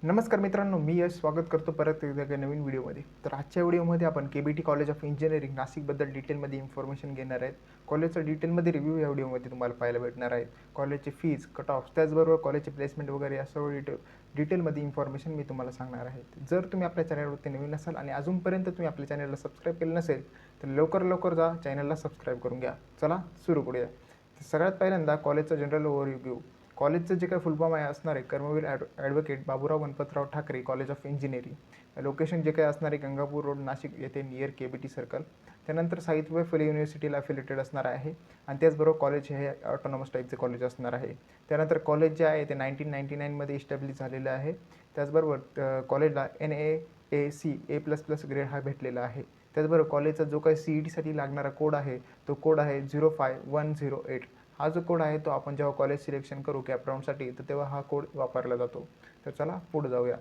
नमस्कार मित्रांनो, मी यश स्वागत करतो परत एकदा एका नवीन व्हिडिओमध्ये. तर आजच्या व्हिडिओमध्ये आपण केबीटी कॉलेज ऑफ इंजिनिअरिंग नाशिकबद्दल डिटेलमध्ये इन्फॉर्मेशन घेणार आहेत. कॉलेजचा डिटेलमध्ये रिव्ह्यू या व्हिडिओमध्ये तुम्हाला पाहायला भेटणार आहेत. कॉलेजची फीज, कट ऑफ, त्याचबरोबर कॉलेजचे प्लेसमेंट वगैरे या सर्व डिटेलमध्ये इन्फॉर्मेशन मी तुम्हाला सांगणार आहे. जर तुम्ही आपल्या चॅनलवरती नवीन असाल आणि अजूनपर्यंत तुम्ही आपल्या चॅनलला सबस्क्राईब केलं नसेल तर लवकर जा, चॅनलला सबस्क्राईब करून घ्या. चला सुरू करूया. सगळ्यात पहिल्यांदा कॉलेजचा जनरल ओव्हरव्ह्यू. कॉलेजचं जे काही फुलफॉर्म आहे असणार आहे Karmaveer advocate Baburao Ganpatrao Thackeray college of engineering. Location जे काही असणार आहे गंगापूर रोड नाशिक येथे नियर केबीटी सर्कल. त्यानंतर सावित्रीबाई फुले युनिव्हर्सिटीला अफिलेटेड असणार आहे आणि त्याचबरोबर कॉलेज हे ऑटोनॉमस टाईपचे कॉलेज असणार आहे. त्यानंतर कॉलेज जे आहे ते 1999मध्ये इस्टॅब्लिश झालेलं आहे. त्याचबरोबर कॉलेजला NAAC A++ ग्रेड हा भेटलेला आहे. त्याचबरोबर कॉलेजचा जो काही CETसाठी लागणारा कोड आहे तो कोड आहे 05108. हा जो कोड आहे तो आपण जेव्हा कॉलेज सिलेक्शन करू कॅपराऊंडसाठी तर तेव्हा हा कोड वापरला जातो. तर चला पुढे जाऊया.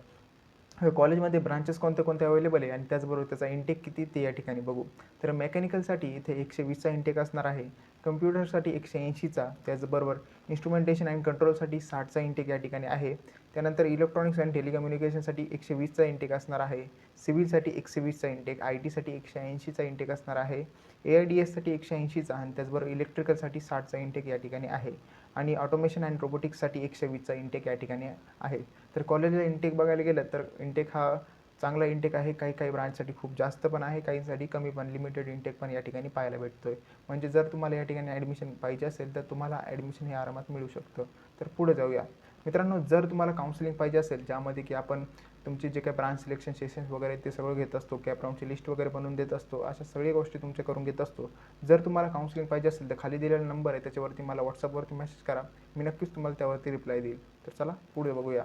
कॉलेजमध्ये ब्रांचेस कोणते अवेलेबल आहे आणि त्याचबरोबर त्याचा इंटेक किती ते या ठिकाणी बघू. तर मेकॅनिकलसाठी इथे 120चा इंटेक असणार आहे. कम्प्युटरसाठी 180चा, त्याचबरोबर इन्स्ट्रुमेंटेशन अँड कंट्रोलसाठी 60चा इंटेक या ठिकाणी आहे. त्यानंतर इलेक्ट्रॉनिक्स अँड टेलिकम्युनिकेशनसाठी 120चा इंटेक असणार आहे. सिव्हिलसाठी 120चा इंटेक, IT साठी 180चा इंटेक असणार आहे. AIDSसाठी 180चा आणि त्याचबरोबर इलेक्ट्रिकलसाठी 60चा इंटेक या ठिकाणी आहे. आणि ऑटोमेशन अँड रोबोटिक्ससाठी 120चा इंटेक या ठिकाणी आहे. तर कॉलेजला इंटेक बघायला गेलं तर इंटेक हा चांगला इंटेक आहे. काही ब्रांचसाठी खूप जास्त पण आहे, काहींसाठी कमी पण, लिमिटेड इंटेक पण या ठिकाणी पाहायला भेटतो आहे. म्हणजे जर तुम्हाला या ठिकाणी ॲडमिशन पाहिजे असेल तर तुम्हाला ॲडमिशन हे आरामात मिळू शकतं. तर पुढे जाऊया मित्रांनो. जर तुम्हाला काउन्सिलिंग पाहिजे असेल ज्यामध्ये की आपण तुमचे जे काही ब्रांच सिलेक्शन सेशन्स वगैरे ते सगळं घेत असतो, कॅपराऊंडची लिस्ट वगैरे बनवून देत असतो, अशा सगळ्या गोष्टी तुमच्या करून घेत असतो. जर तुम्हाला काउन्सिलिंग पाहिजे असेल तर खाली दिलेला नंबर आहे त्याच्यावरती मला व्हॉट्सअपवरती मेसेज करा, मी नक्कीच तुम्हाला त्यावरती रिप्लाय देईल. तर चला पुढे बघूया.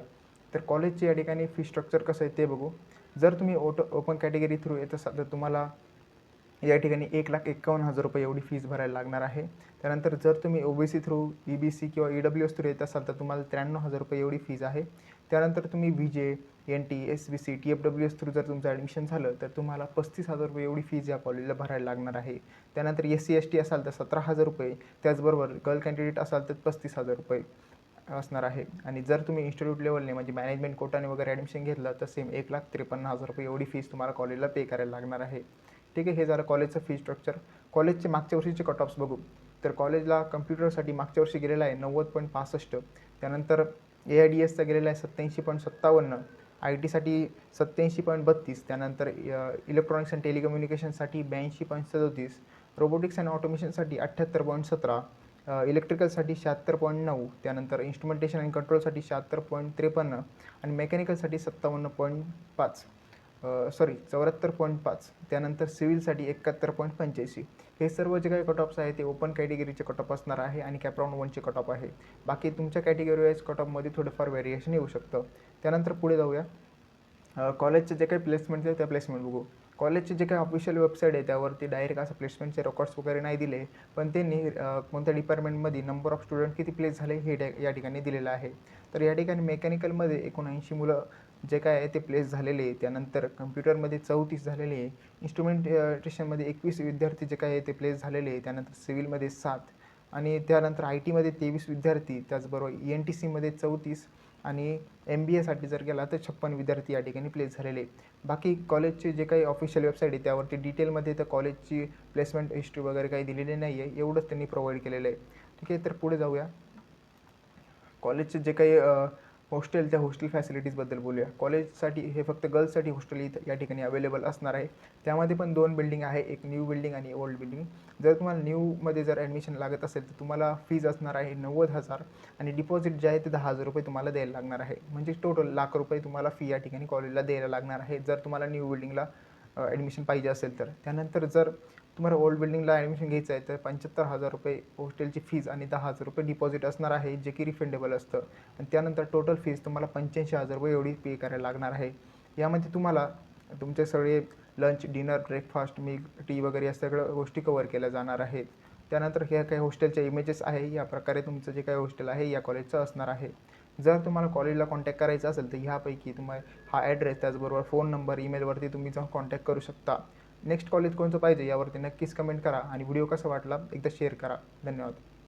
तर कॉलेजची या ठिकाणी फी स्ट्रक्चर कसं आहे ते बघू. जर तुम्ही ओपन कॅटेगरी थ्रू येत असाल तर तुम्हाला या ठिकाणी 1,51,000 रुपये एवढी फीज भरायला लागणार आहे. त्यानंतर जर तुम्ही OBC थ्रू, EBC किंवा EWS थ्रू येत असाल तर तुम्हाला 93,000 रुपये एवढी फीज आहे. त्यानंतर तुम्ही VJ, NT, SBC, TFWS through जर तुमचं ॲडमिशन झालं तर तुम्हाला 35,000 रुपये एवढी फीज या कॉलेजला भरायला लागणार आहे. त्यानंतर SC ST असाल तर 17,000 रुपये, त्याचबरोबर गर्ल कॅन्डिडेट असाल तर 35,000 रुपये असणार आहे. आणि जर तुम्ही इन्स्टिट्यूट लेवलने म्हणजे मॅनेजमेंट कोटाने वगैरे ॲडमिशन घेतलं तर सेम 1,53,000 रुपये एवढी फीज तुम्हाला कॉलेजला पे करायला लागणार आहे. ठीक आहे, हे झालं कॉलेजचं फी स्ट्रक्चर. कॉलेजचे मागच्या वर्षीचे कट ऑफ्स बघू. तर कॉलेजला कम्प्युटरसाठी मागच्या वर्षी गेलेला आहे 90.65. त्यानंतर AIDSचा गेलेला आहे 87.57. IT साठी 87.32. त्यानंतर इलेक्ट्रॉनिक्स अँड टेलिकम्युनिकेशनसाठी 82.37. रोबोटिक्स अँड ऑटोमेशनसाठी 78.17. इलेक्ट्रिकलसाठी 76.9. त्यानंतर इन्स्ट्रुमेंटेशन अँड कंट्रोलसाठी 76.53 आणि मेकॅनिकलसाठी 57.5. 74.5. त्यानंतर सिव्हिलसाठी 71.85. हे सर्व जे काही कट ऑफ्स आहे ते ओपन कॅटेगरीचे कट ऑफ असणार आहे आणि कॅपराऊंड 1चे कट ऑफ आहे. बाकी तुमच्या कॅटेगरी वाईज कट ऑफमध्ये थोडंफार व्हेरिएशन येऊ शकतं. त्यानंतर पुढे जाऊया. कॉलेजचे जे काही प्लेसमेंट आहे त्या प्लेसमेंट बघू. कॉलेजचे जे काही ऑफिशियल वेबसाईट आहे त्यावरती डायरेक्ट असं प्लेसमेंटचे रेकॉर्ड्स वगैरे नाही दिले, पण त्यांनी कोणत्या डिपार्टमेंटमध्ये नंबर ऑफ स्टुडंट किती प्लेस झाले हे या ठिकाणी दिलेलं आहे. तर या ठिकाणी मेकॅनिकलमध्ये 79 मुलं जे काय आहे ते प्लेस झालेले आहे. त्यानंतर कम्प्युटरमध्ये 34 झालेले आहे. इन्स्ट्रुमेंटेशनमध्ये 21 विद्यार्थी जे काय आहे ते प्लेस झालेले आहे. त्यानंतर सिव्हिलमध्ये 7 आणि त्यानंतर IT मध्ये 23 विद्यार्थी, त्याचबरोबर ENTCमध्ये 34 आणि MBAसाठी जर गेला तर 56 विद्यार्थी या ठिकाणी प्लेस झालेले. बाकी कॉलेजचे जे काही ऑफिशियल वेबसाईट आहे त्यावरती डिटेलमध्ये तर कॉलेजची प्लेसमेंट हिस्ट्री वगैरे काही दिलेली नाही आहे, एवढंच त्यांनी प्रोव्हाइड केलेलं आहे. ठीक आहे, तर पुढे जाऊया. कॉलेजचे जे काही हॉस्टेल, त्या हॉस्टेल फॅसिलिटीजबद्दल बोलूया. कॉलेजसाठी हे फक्त गर्ल्ससाठी हॉस्टेल या ठिकाणी अवेलेबल असणार आहे. त्यामध्ये पण 2 बिल्डिंग आहे, एक न्यू बिल्डिंग आणि ओल्ड बिल्डिंग. जर तुम्हाला न्यूमध्ये जर ॲडमिशन लागत असेल तर तुम्हाला फीज असणार आहे 90,000 आणि डिपॉझिट जे आहे ते 10,000 रुपये तुम्हाला द्यायला लागणार आहे. म्हणजे टोटल ₹1,00,000 तुम्हाला फी या ठिकाणी कॉलेजला द्यायला लागणार आहे जर तुम्हाला न्यू बिल्डिंगला ॲडमिशन पाहिजे असेल तर. त्यानंतर जर तुम्हाला ओल्ड बिल्डिंगला ॲडमिशन घ्यायचं आहे तर 75,000 रुपये हॉस्टेलची फीज आणि 10,000 रुपये डिपॉझिट असणार आहे, जे की रिफंडेबल असतं. आणि त्यानंतर टोटल फीज तुम्हाला 85,000 रुपये एवढी पे करायला लागणार आहे. यामध्ये तुम्हाला तुमचे सगळे lunch, dinner, breakfast, meal, tea वगैरे या सगळ्या गोष्टी कवर केल्या जाणार आहेत. त्यानंतर ह्या काही हॉस्टेलच्या इमेजेस आहे, या प्रकारे तुमचं जे काही हॉस्टेल आहे या कॉलेजचं असणार आहे. जर तुम्हाला कॉलेजला कॉन्टॅक्ट करायचं असेल तर ह्यापैकी तुम्हाला हा ॲड्रेस, त्याचबरोबर फोन नंबर, ईमेलवरती तुम्ही जाऊन कॉन्टॅक्ट करू शकता. नेक्स्ट कॉलेज कोणतं पाहिजे यावरती नक्कीच कमेंट करा आणि व्हिडिओ कसा वाटला एकदा शेअर करा. धन्यवाद.